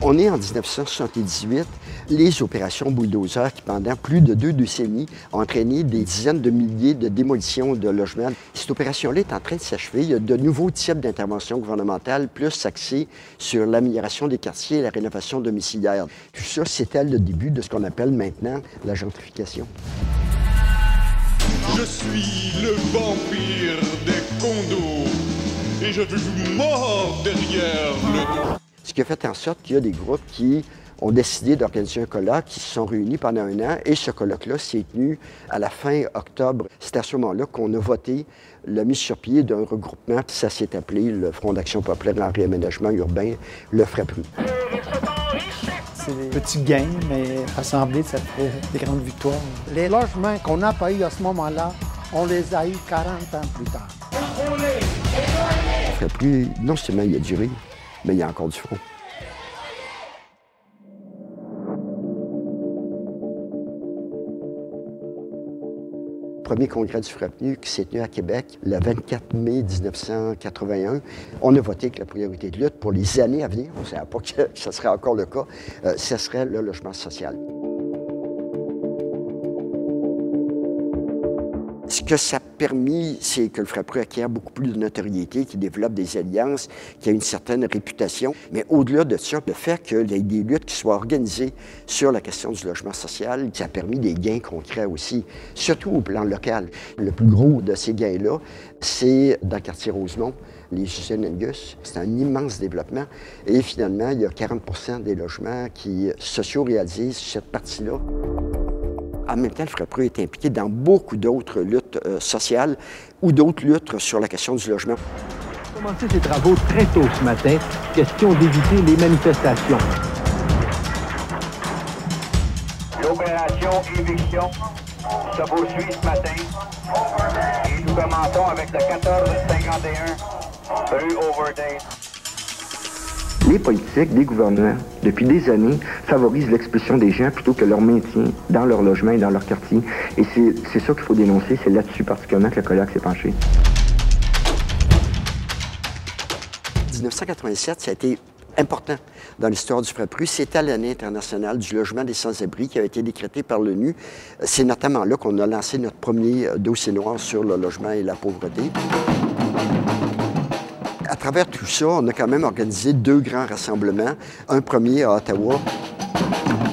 On est en 1978, les opérations Bulldozer qui, pendant plus de 2 décennies, ont entraîné des dizaines de milliers de démolitions de logements. Cette opération-là est en train de s'achever. Il y a de nouveaux types d'interventions gouvernementales, plus axées sur l'amélioration des quartiers et la rénovation domiciliaire. Tout ça, c'était le début de ce qu'on appelle maintenant la gentrification. Je suis le vampire des condos et je vous mords derrière le dos. Ce qui a fait en sorte qu'il y a des groupes qui ont décidé d'organiser un colloque, qui se sont réunis pendant un an, et ce colloque-là s'est tenu à la fin octobre. C'est à ce moment-là qu'on a voté la mise sur pied d'un regroupement. Ça s'est appelé le Front d'action populaire en réaménagement urbain, le FRAPRU. C'est des petits gains, mais rassemblés, ça fait des grandes victoires. Les logements qu'on n'a pas eu à ce moment-là, on les a eus 40 ans plus tard. Le FRAPRU, non seulement il a duré, mais il y a encore du front. Le premier congrès du FRAPRU qui s'est tenu à Québec le 24 mai 1981, on a voté que la priorité de lutte pour les années à venir, on ne savait pas que ce serait encore le cas, ce serait le logement social. Ce que ça a permis, c'est que le FRAPRU acquiert beaucoup plus de notoriété, qu'il développe des alliances, qu'il a une certaine réputation. Mais au-delà de ça, le fait qu'il y ait des luttes qui soient organisées sur la question du logement social, ça a permis des gains concrets aussi, surtout au plan local. Le plus gros de ces gains-là, c'est dans le quartier Rosemont, les usines Angus. C'est un immense développement. Et finalement, il y a 40 des logements qui sociaux réalisés sur cette partie-là. En même temps, le FRAPRU est impliqué dans beaucoup d'autres luttes sociales ou d'autres luttes sur la question du logement. On a commencé ces travaux très tôt ce matin, question d'éviter les manifestations. L'opération éviction se poursuit ce matin et nous commençons avec le 1451 rue Overdale. Les politiques, les gouvernements, depuis des années, favorisent l'expulsion des gens plutôt que leur maintien dans leur logement et dans leur quartier. Et c'est ça qu'il faut dénoncer, c'est là-dessus particulièrement que le colloque s'est penché. 1987, ça a été important dans l'histoire du FRAPRU. C'était l'année internationale du logement des sans-abri qui avait été décrétée par l'ONU. C'est notamment là qu'on a lancé notre premier dossier noir sur le logement et la pauvreté. À travers tout ça, on a quand même organisé 2 grands rassemblements. Un premier à Ottawa.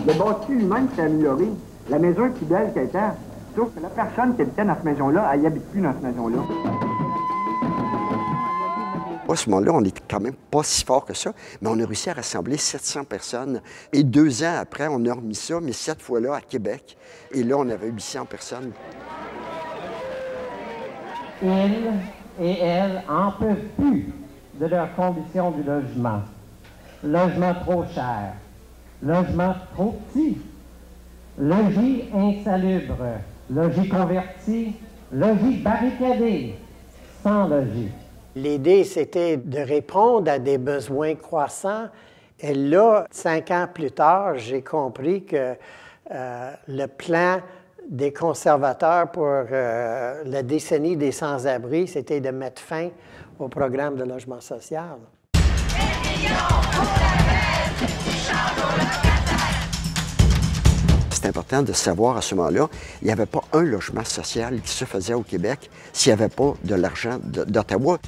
Le bâti lui-même s'est amélioré. La maison est plus belle qu'elle était. Sauf que la personne qui habitait dans cette maison-là, elle n'y habite plus dans cette maison-là. À ce moment-là, on n'était quand même pas si fort que ça, mais on a réussi à rassembler 700 personnes. Et 2 ans après, on a remis ça, mais cette fois-là à Québec. Et là, on avait 800 personnes. Ils et elles en peuvent plus de leurs conditions du logement. Logement trop cher, logement trop petit, logis insalubre, logis converti, logis barricadé, sans logis. L'idée, c'était de répondre à des besoins croissants. Et là, 5 ans plus tard, j'ai compris que le plan des conservateurs pour la décennie des sans-abri, c'était de mettre fin au programme de logement social. C'est important de savoir à ce moment-là, il n'y avait pas un logement social qui se faisait au Québec s'il n'y avait pas de l'argent d'Ottawa.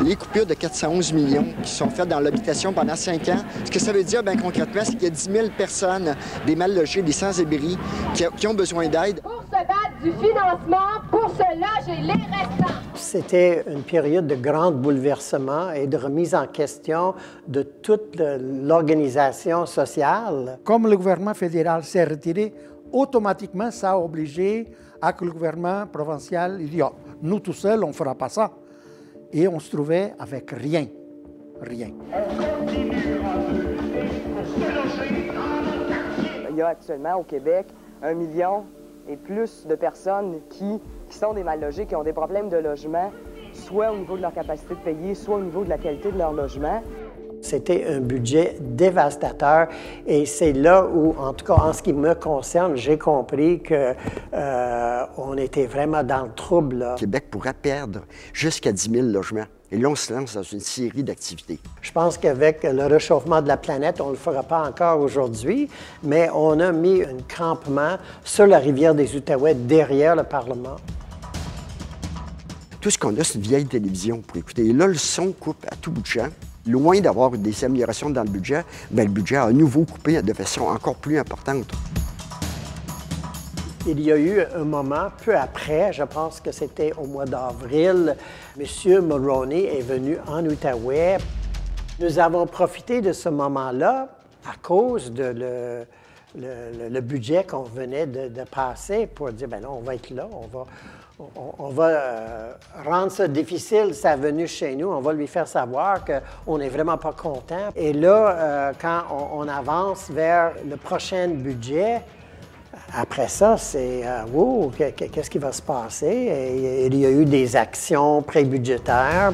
Les coupures de 411 millions qui sont faites dans l'habitation pendant 5 ans, ce que ça veut dire, bien concrètement, c'est qu'il y a 10 000 personnes, des mal logés, des sans-abri, qui ont besoin d'aide. Pour se battre du financement, pour se loger les restants. C'était une période de grand bouleversement et de remise en question de toute l'organisation sociale. Comme le gouvernement fédéral s'est retiré, automatiquement, ça a obligé à que le gouvernement provincial il dit oh, nous tout seuls, on ne fera pas ça. Et on se trouvait avec rien. Rien. Il y a actuellement au Québec 1 million et plus de personnes qui sont des mal logés, qui ont des problèmes de logement, soit au niveau de leur capacité de payer, soit au niveau de la qualité de leur logement. C'était un budget dévastateur et c'est là où, en tout cas en ce qui me concerne, j'ai compris que on était vraiment dans le trouble. Là. Québec pourrait perdre jusqu'à 10 000 logements. Et là, on se lance dans une série d'activités. Je pense qu'avec le réchauffement de la planète, on ne le fera pas encore aujourd'hui, mais on a mis un campement sur la rivière des Outaouais, derrière le Parlement. Tout ce qu'on a, c'est une vieille télévision pour écouter. Et là, le son coupe à tout bout de champ. Loin d'avoir des améliorations dans le budget, bien, le budget a à nouveau coupé de façon encore plus importante. Il y a eu un moment, peu après, je pense que c'était au mois d'avril, M. Mulroney est venu en Outaouais. Nous avons profité de ce moment-là à cause de le budget qu'on venait de passer pour dire, bien là, on va être là, on va rendre ça difficile, sa venue chez nous, on va lui faire savoir qu'on n'est vraiment pas content. Et là, quand on avance vers le prochain budget, après ça, c'est wow, qu'est-ce qui va se passer? Et il y a eu des actions pré-budgétaires.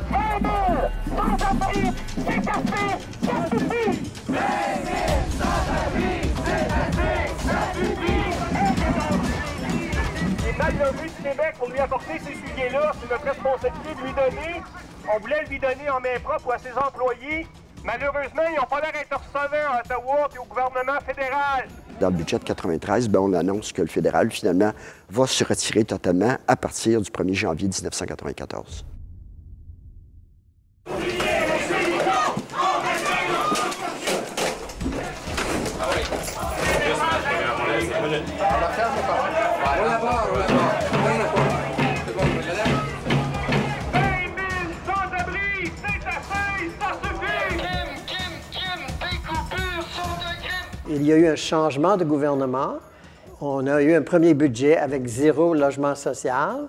Les mal-logés du Québec, pour lui apporter ces sujets-là, c'est notre responsabilité de lui donner. On voulait lui donner en main propre ou à ses employés. Malheureusement, ils n'ont pas l'air d'être recevants à Ottawa et au gouvernement fédéral. Dans le budget de 93, bien, on annonce que le fédéral, finalement, va se retirer totalement à partir du 1er janvier 1994. Il y a eu un changement de gouvernement. On a eu un premier budget avec 0 logement social.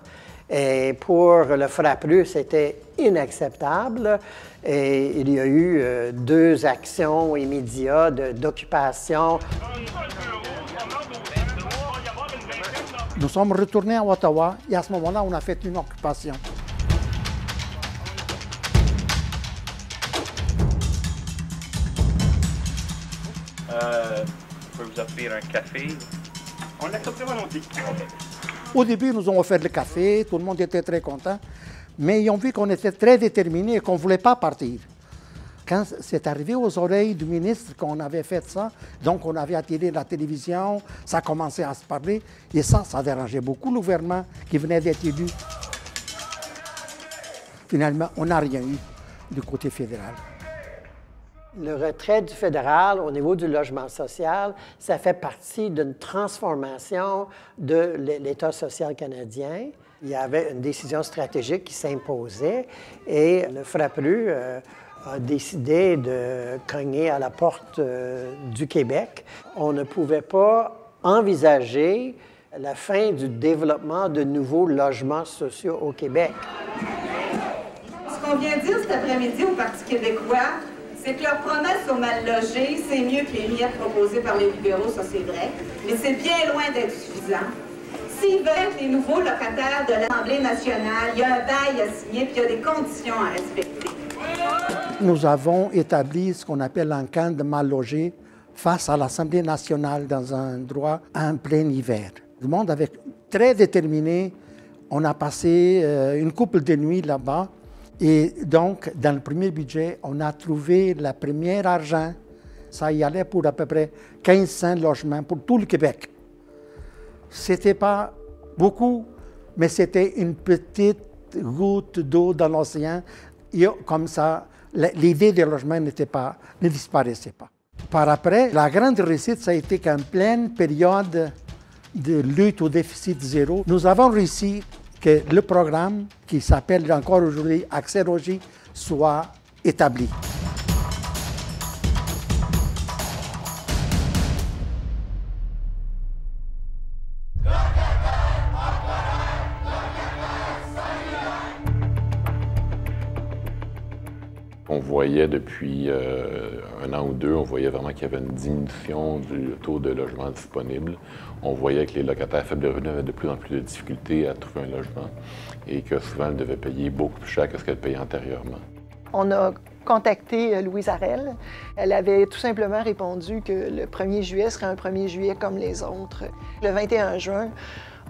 Et pour le FRAPRU, c'était inacceptable. Et il y a eu 2 actions immédiates d'occupation. Nous sommes retournés à Ottawa et à ce moment-là, on a fait une occupation. Je peux vous offrir un café. On accepte volontiers. Au début, ils nous ont offert le café, tout le monde était très content, mais ils ont vu qu'on était très déterminés et qu'on ne voulait pas partir. Quand c'est arrivé aux oreilles du ministre qu'on avait fait ça, donc on avait attiré la télévision, ça a commencé à se parler, et ça dérangeait beaucoup le gouvernement qui venait d'être élu. Finalement, on n'a rien eu du côté fédéral. Le retrait du fédéral au niveau du logement social, ça fait partie d'une transformation de l'État social canadien. Il y avait une décision stratégique qui s'imposait et le FRAPRU a décidé de cogner à la porte du Québec. On ne pouvait pas envisager la fin du développement de nouveaux logements sociaux au Québec. Ce qu'on vient dire cet après-midi au Parti québécois, c'est que leurs promesses aux mal-logés, c'est mieux que les miettes proposées par les libéraux, ça c'est vrai, mais c'est bien loin d'être suffisant. S'ils veulent être les nouveaux locataires de l'Assemblée nationale, il y a un bail à signer puis il y a des conditions à respecter. Nous avons établi ce qu'on appelle un camp de mal-logés face à l'Assemblée nationale dans un endroit en plein hiver. Le monde avait très déterminé. On a passé une couple de nuits là-bas. Et donc, dans le premier budget, on a trouvé le premier argent. Ça y allait pour à peu près 1500 logements pour tout le Québec. Ce n'était pas beaucoup, mais c'était une petite goutte d'eau dans l'océan. Et comme ça, l'idée des logements ne disparaissait pas. Par après, la grande réussite, ça a été qu'en pleine période de lutte au déficit zéro, nous avons réussi que le programme, qui s'appelle encore aujourd'hui Accès Logis, soit établi. On voyait depuis 1 an ou 2, on voyait vraiment qu'il y avait une diminution du taux de logement disponible. On voyait que les locataires faibles de revenus avaient de plus en plus de difficultés à trouver un logement et que souvent, elles devaient payer beaucoup plus cher que ce qu'elles payaient antérieurement. On a contacté Louise Arel. Elle avait tout simplement répondu que le 1er juillet serait un 1er juillet comme les autres. Le 21 juin,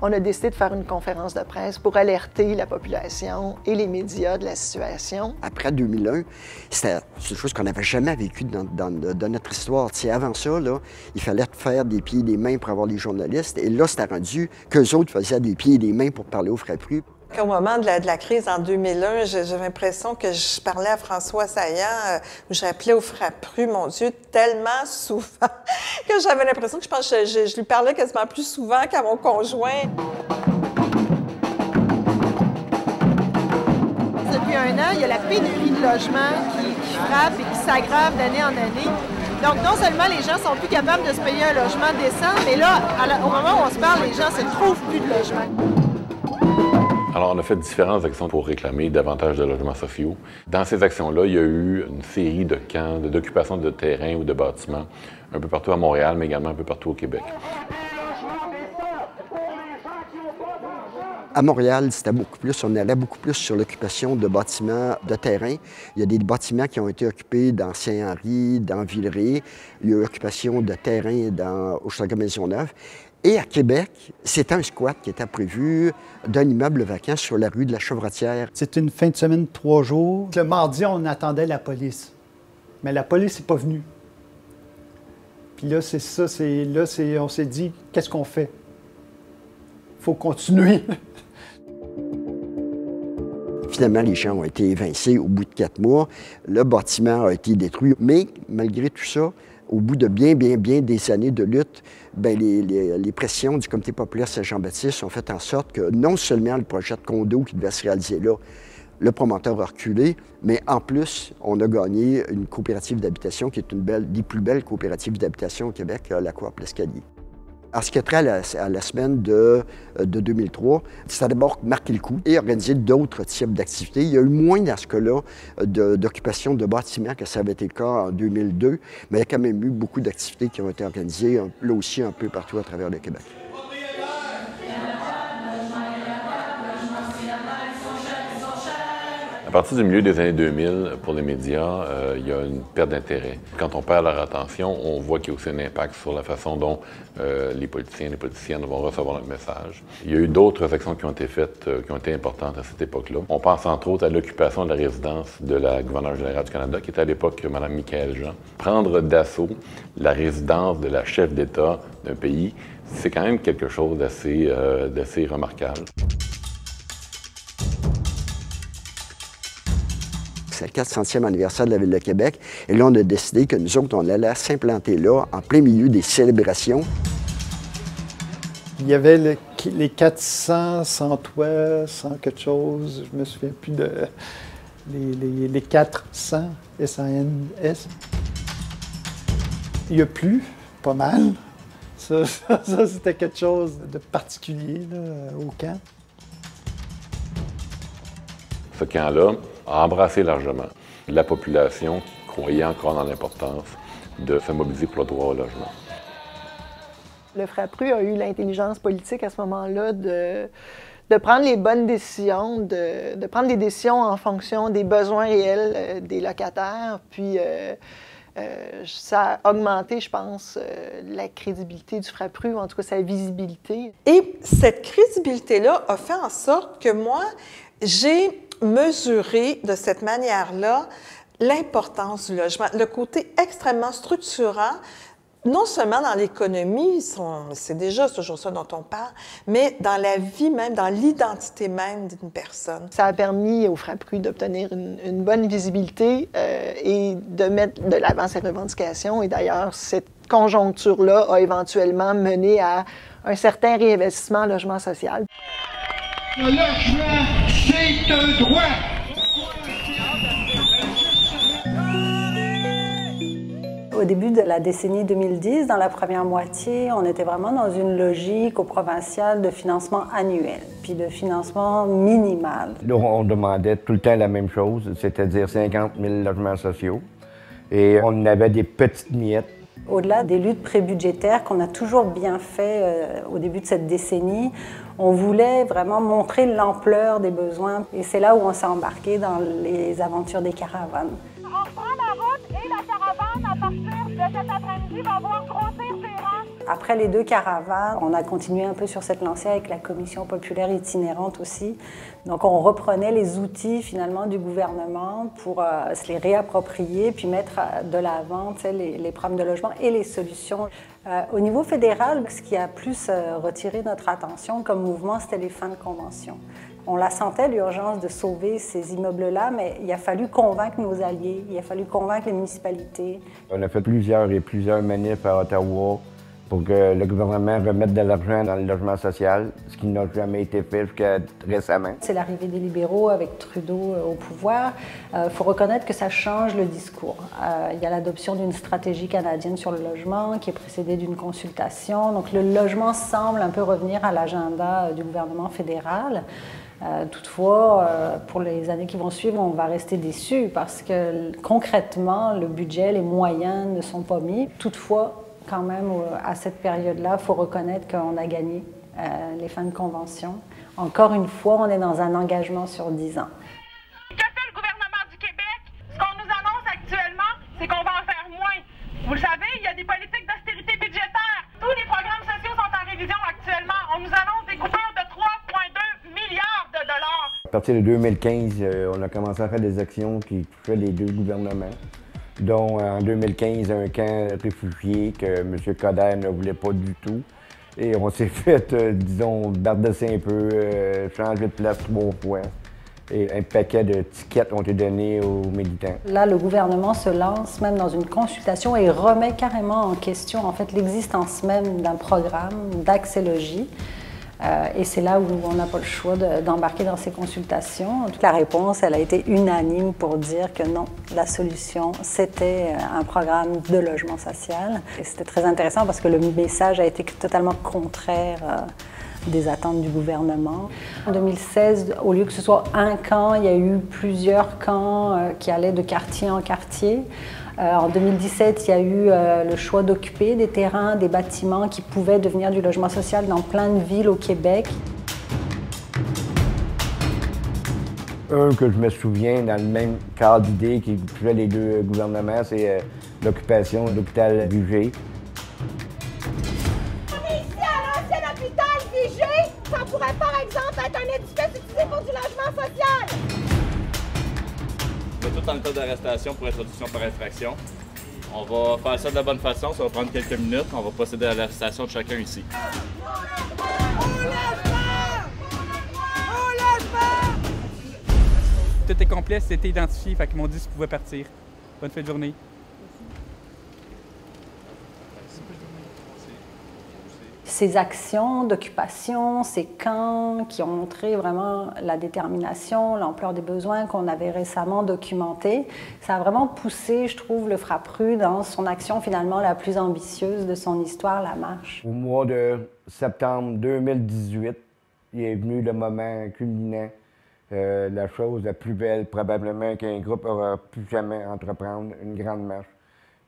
on a décidé de faire une conférence de presse pour alerter la population et les médias de la situation. Après 2001, c'était une chose qu'on n'avait jamais vécue dans notre histoire. T'sais, avant ça, là, il fallait faire des pieds et des mains pour avoir les journalistes. Et là, c'était rendu qu'eux autres faisaient des pieds et des mains pour parler aux Frappru. Au moment de la crise en 2001, j'avais l'impression que je parlais à François Saillant, où j'appelais au Frappru, mon Dieu, tellement souvent que j'avais l'impression que je lui parlais quasiment plus souvent qu'à mon conjoint. Depuis un an, il y a la pénurie de logements qui frappe et qui s'aggrave d'année en année. Donc, non seulement les gens sont plus capables de se payer un logement décent, mais là, au moment où on se parle, les gens ne se trouvent plus de logement. Alors, on a fait différentes actions pour réclamer davantage de logements sociaux. Dans ces actions-là, il y a eu une série de camps, d'occupation de terrains ou de bâtiments, un peu partout à Montréal, mais également un peu partout au Québec. À Montréal, c'était beaucoup plus, on allait beaucoup plus sur l'occupation de bâtiments de terrain. Il y a des bâtiments qui ont été occupés dans Saint-Henri, dans Villeray. Il y a eu occupation de terrain dans Hochelaga-Maisonneuve. Et à Québec, c'était un squat qui était prévu d'un immeuble vacant sur la rue de la Chevretière. C'est une fin de semaine de 3 jours. Le mardi, on attendait la police. Mais la police n'est pas venue. Puis là, c'est ça, on s'est dit, qu'est-ce qu'on fait? Il faut continuer. Finalement, les gens ont été évincés au bout de 4 mois. Le bâtiment a été détruit. Mais malgré tout ça, au bout de bien des années de lutte, bien, les pressions du Comité populaire Saint-Jean-Baptiste ont fait en sorte que non seulement le projet de condo qui devait se réaliser là, le promoteur a reculé, mais en plus, on a gagné une coopérative d'habitation qui est une des plus belles coopératives d'habitation au Québec, la Coop L'Escalier. En ce qui a trait à la semaine de 2003, ça a d'abord marqué le coup et organisé d'autres types d'activités. Il y a eu moins, dans ce cas-là, d'occupation de bâtiments que ça avait été le cas en 2002, mais il y a quand même eu beaucoup d'activités qui ont été organisées, là aussi, un peu partout à travers le Québec. À partir du milieu des années 2000, pour les médias, il y a une perte d'intérêt. Quand on perd leur attention, on voit qu'il y a aussi un impact sur la façon dont les politiciens et les politiciennes vont recevoir notre message. Il y a eu d'autres actions qui ont été faites, qui ont été importantes à cette époque-là. On pense entre autres à l'occupation de la résidence de la gouverneure générale du Canada, qui était à l'époque Mme Michaëlle Jean. Prendre d'assaut la résidence de la chef d'État d'un pays, c'est quand même quelque chose d'assez remarquable. C'est le 400e anniversaire de la Ville de Québec. Et là, on a décidé que nous autres, on allait s'implanter là, en plein milieu des célébrations. Il y avait les 400 sans toit, sans quelque chose. Je me souviens plus de... Les 400, S-A-N-S. Il y a plu, pas mal. Ça c'était quelque chose de particulier là, au camp. Ce camp-là a embrassé largement la population qui croyait encore dans l'importance de se mobiliser pour le droit au logement. Le Frappru a eu l'intelligence politique à ce moment-là de prendre les bonnes décisions, de prendre des décisions en fonction des besoins réels des locataires. Puis ça a augmenté, je pense, la crédibilité du Frappru, ou en tout cas sa visibilité. Et cette crédibilité-là a fait en sorte que moi, j'ai mesuré de cette manière-là l'importance du logement, le côté extrêmement structurant, non seulement dans l'économie, c'est déjà toujours ça dont on parle, mais dans la vie même, dans l'identité même d'une personne. Ça a permis au Frappru d'obtenir une bonne visibilité et de mettre de l'avant ses revendications. Et d'ailleurs, cette conjoncture-là a éventuellement mené à un certain réinvestissement en logement social. Le logement, c'est un droit. Au début de la décennie 2010, dans la première moitié, on était vraiment dans une logique au provincial de financement annuel, puis de financement minimal. Là, on demandait tout le temps la même chose, c'est-à-dire 50 000 logements sociaux. Et on avait des petites miettes. Au-delà des luttes prébudgétaires qu'on a toujours bien fait au début de cette décennie, on voulait vraiment montrer l'ampleur des besoins. Et c'est là où on s'est embarqué dans les aventures des caravanes. On prend la route et la caravane, à partir de cet après-midi, va voir grossir ses rangs. Après les 2 caravanes, on a continué un peu sur cette lancée avec la commission populaire itinérante aussi. Donc on reprenait les outils finalement du gouvernement pour se les réapproprier puis mettre de l'avant les problèmes de logement et les solutions. Au niveau fédéral, ce qui a plus retiré notre attention comme mouvement, c'était les fins de convention. On la sentait, l'urgence de sauver ces immeubles-là, mais il a fallu convaincre nos alliés, il a fallu convaincre les municipalités. On a fait plusieurs manifs à Ottawa pour que le gouvernement remette de l'argent dans le logement social, ce qui n'a jamais été fait jusqu'à récemment. C'est l'arrivée des libéraux avec Trudeau au pouvoir. Il faut reconnaître que ça change le discours. Il y a l'adoption d'une stratégie canadienne sur le logement qui est précédée d'une consultation. Donc le logement semble un peu revenir à l'agenda du gouvernement fédéral. Toutefois, pour les années qui vont suivre, on va rester déçus parce que concrètement, le budget, les moyens ne sont pas mis. Toutefois, quand même, à cette période-là, il faut reconnaître qu'on a gagné les fins de convention. Encore une fois, on est dans un engagement sur 10 ans. Que fait le gouvernement du Québec? Ce qu'on nous annonce actuellement, c'est qu'on va en faire moins. Vous le savez, il y a des politiques d'austérité budgétaire. Tous les programmes sociaux sont en révision actuellement. On nous annonce des coupures de 3,2 milliards de dollars. À partir de 2015, on a commencé à faire des actions qui touchaient les 2 gouvernements, dont en 2015 un camp réfugié que M. Coderre ne voulait pas du tout. Et on s'est fait, disons, bardasser un peu, changer de place 3 fois. Et un paquet de tickets ont été donnés aux militants. Là, le gouvernement se lance même dans une consultation et remet carrément en question en fait, l'existence même d'un programme d'accès-logis. Et c'est là où on n'a pas le choix d'embarquer dans ces consultations. La réponse, elle a été unanime pour dire que non, la solution, c'était un programme de logement social. Et c'était très intéressant parce que le message a été totalement contraire des attentes du gouvernement. En 2016, au lieu que ce soit un camp, il y a eu plusieurs camps qui allaient de quartier en quartier. En 2017, il y a eu le choix d'occuper des terrains, des bâtiments qui pouvaient devenir du logement social dans plein de villes au Québec. Un que je me souviens, dans le même cadre d'idée qui touchait les 2 gouvernements, c'est l'occupation de l'hôpital Vigée. Ici, à l'ancien hôpital Vigée, ça pourrait par exemple être un édifice utilisé pour du logement social. On est tout en état d'arrestation pour introduction par infraction. On va faire ça de la bonne façon, ça va prendre quelques minutes. On va procéder à l'arrestation de chacun ici. Tout est complet, c'était identifié, fait qu'ils m'ont dit qu'ils pouvaient partir. Bonne fin de journée. Ces actions d'occupation, ces camps qui ont montré vraiment la détermination, l'ampleur des besoins qu'on avait récemment documentés, ça a vraiment poussé, je trouve, le Frappru dans son action finalement la plus ambitieuse de son histoire, la marche. Au mois de septembre 2018, il est venu le moment culminant, la chose la plus belle probablement qu'un groupe aura pu jamais entreprendre, une grande marche.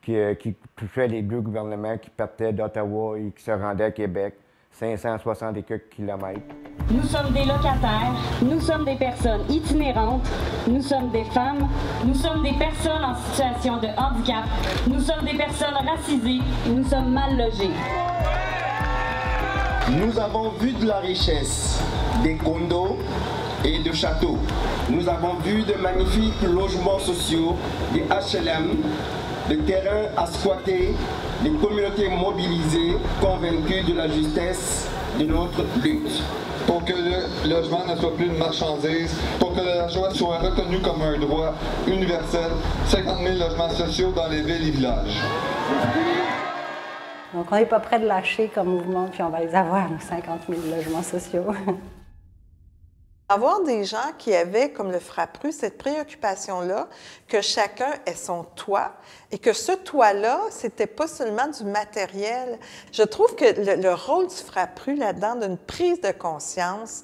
Qui touchait les 2 gouvernements qui partaient d'Ottawa et qui se rendaient à Québec, 560 et quelques kilomètres. Nous sommes des locataires, nous sommes des personnes itinérantes, nous sommes des femmes, nous sommes des personnes en situation de handicap, nous sommes des personnes racisées, nous sommes mal logés. Nous avons vu de la richesse, des condos et de châteaux. Nous avons vu de magnifiques logements sociaux, des HLM, des terrains à squatter, des communautés mobilisées, convaincues de la justesse de notre lutte. Pour que le logement ne soit plus une marchandise, pour que le logement soit reconnu comme un droit universel, 50 000 logements sociaux dans les villes et villages. Donc on n'est pas prêt de lâcher comme mouvement, puis on va les avoir, nos 50 000 logements sociaux. Avoir des gens qui avaient, comme le Frappru, cette préoccupation-là, que chacun ait son toit, et que ce toit-là, c'était pas seulement du matériel. Je trouve que le rôle du Frappru là-dedans, d'une prise de conscience,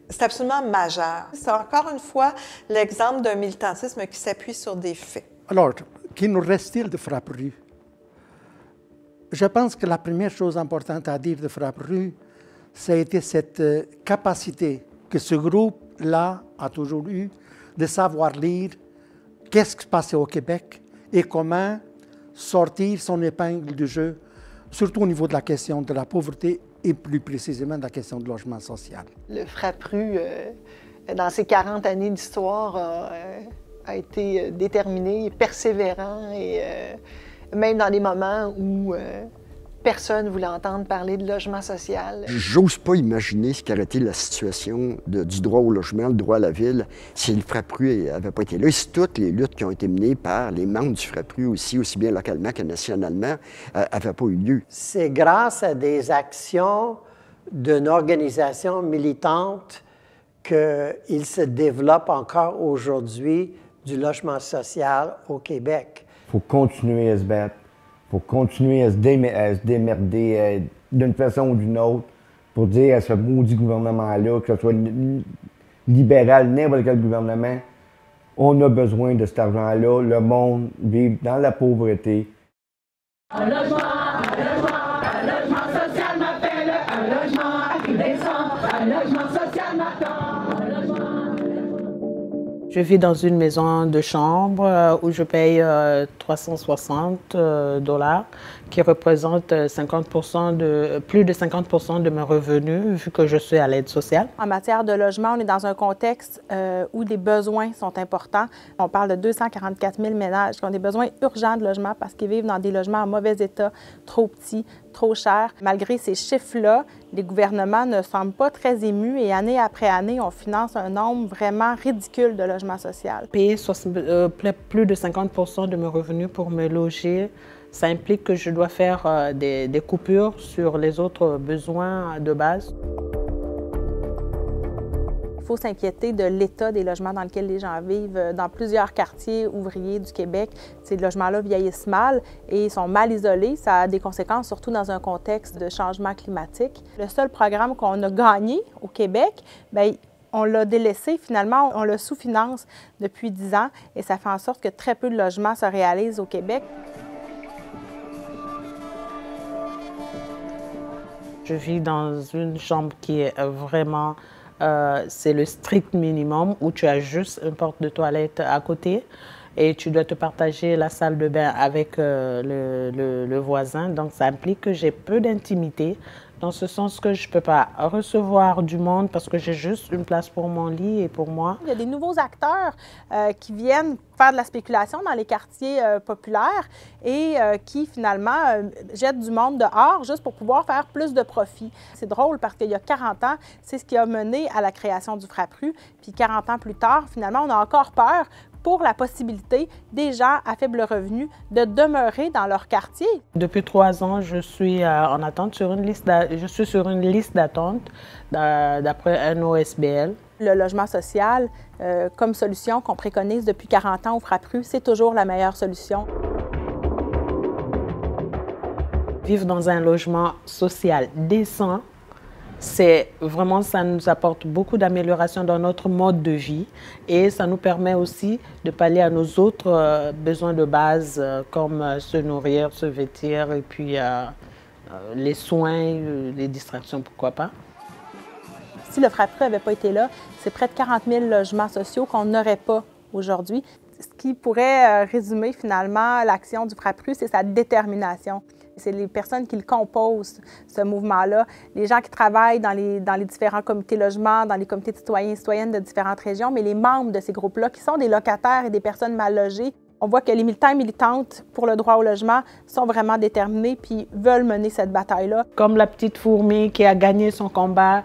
c'est absolument majeur. C'est encore une fois l'exemple d'un militantisme qui s'appuie sur des faits. Alors, qu'il nous reste-t-il de Frappru? Je pense que la première chose importante à dire de Frappru, ça a été cette capacité que ce groupe-là a toujours eu de savoir lire qu'est-ce qui se passait au Québec et comment sortir son épingle du jeu surtout au niveau de la question de la pauvreté et plus précisément de la question de logement social. Le FRAPRU, dans ses 40 années d'histoire, a été déterminé, persévérant, et même dans des moments où personne ne voulait entendre parler de logement social. J'ose pas imaginer ce qu'aurait été la situation du droit au logement, le droit à la ville, si le FRAPRU n'avait pas été là. Et si toutes les luttes qui ont été menées par les membres du FRAPRU aussi bien localement que nationalement, n'avaient pas eu lieu. C'est grâce à des actions d'une organisation militante qu'il se développe encore aujourd'hui du logement social au Québec. Il faut continuer à se battre. Il faut continuer à se démerder d'une façon ou d'une autre pour dire à ce maudit gouvernement-là, que ce soit libéral, n'importe quel gouvernement, on a besoin de cet argent-là. Le monde vit dans la pauvreté. Un logement social m'appelle, un logement qui descend, un logement social m'attend, un logement. Je vis dans une maison de chambre où je paye 360 $, qui représente plus de 50% de mes revenus, vu que je suis à l'aide sociale. En matière de logement, on est dans un contexte où les besoins sont importants. On parle de 244 000 ménages qui ont des besoins urgents de logement parce qu'ils vivent dans des logements en mauvais état, trop petits, trop chers. Malgré ces chiffres-là, les gouvernements ne semblent pas très émus et année après année, on finance un nombre vraiment ridicule de logements sociaux. Payer plus de 50% de mes revenus pour me loger, ça implique que je dois faire des coupures sur les autres besoins de base. Il faut s'inquiéter de l'état des logements dans lesquels les gens vivent. Dans plusieurs quartiers ouvriers du Québec, ces logements-là vieillissent mal et sont mal isolés. Ça a des conséquences, surtout dans un contexte de changement climatique. Le seul programme qu'on a gagné au Québec, bien, on l'a délaissé, finalement, on le sous-finance depuis 10 ans et ça fait en sorte que très peu de logements se réalisent au Québec. Je vis dans une chambre qui est vraiment, c'est le strict minimum, où tu as juste une porte de toilette à côté et tu dois te partager la salle de bain avec le voisin. Donc ça implique que j'ai peu d'intimité, dans ce sens que je ne peux pas recevoir du monde parce que j'ai juste une place pour mon lit et pour moi. Il y a des nouveaux acteurs qui viennent faire de la spéculation dans les quartiers populaires et qui, finalement, jettent du monde dehors juste pour pouvoir faire plus de profit. C'est drôle parce qu'il y a 40 ans, c'est ce qui a mené à la création du FRAPRU. Puis 40 ans plus tard, finalement, on a encore peur pour la possibilité des gens à faible revenu de demeurer dans leur quartier. Depuis 3 ans, je suis en attente sur une liste d'attente d'après un OSBL. Le logement social, comme solution qu'on préconise depuis 40 ans au FRAPRU, c'est toujours la meilleure solution. Vivre dans un logement social décent, c'est vraiment, ça nous apporte beaucoup d'améliorations dans notre mode de vie et ça nous permet aussi de pallier à nos autres besoins de base comme se nourrir, se vêtir et puis les soins, les distractions, pourquoi pas. Si le FRAPRU n'avait pas été là, c'est près de 40 000 logements sociaux qu'on n'aurait pas aujourd'hui. Ce qui pourrait résumer finalement l'action du FRAPRU, c'est sa détermination. C'est les personnes qui le composent, ce mouvement-là, les gens qui travaillent dans les différents comités logement, dans les comités de citoyens et citoyennes de différentes régions, mais les membres de ces groupes-là qui sont des locataires et des personnes mal logées. On voit que les militants et militantes pour le droit au logement sont vraiment déterminés puis veulent mener cette bataille-là. Comme la petite fourmi qui a gagné son combat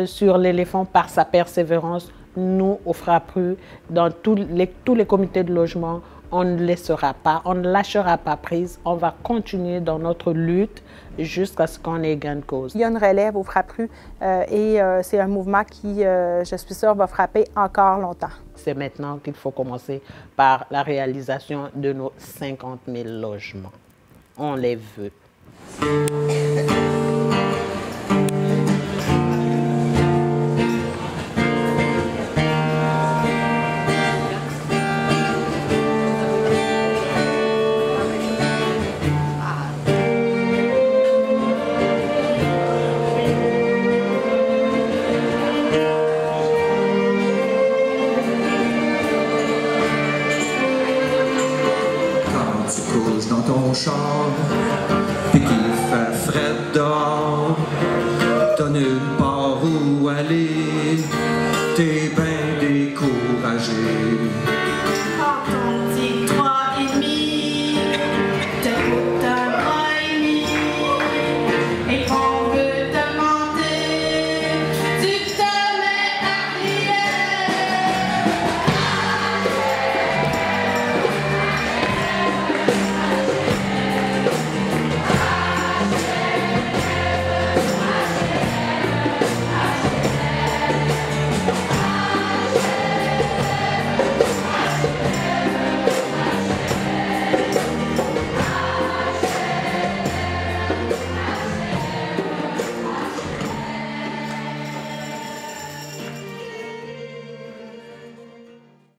sur l'éléphant par sa persévérance, nous, au FRAPRU, dans tous les comités de logement, on ne laissera pas, on ne lâchera pas prise. On va continuer dans notre lutte jusqu'à ce qu'on ait gain de cause. Il y a une relève au FRAPRU et c'est un mouvement qui, je suis sûre, va frapper encore longtemps. C'est maintenant qu'il faut commencer par la réalisation de nos 50 000 logements. On les veut. Dans ton char, puis qu'il fait dehors, t'as nulle part où aller, t'es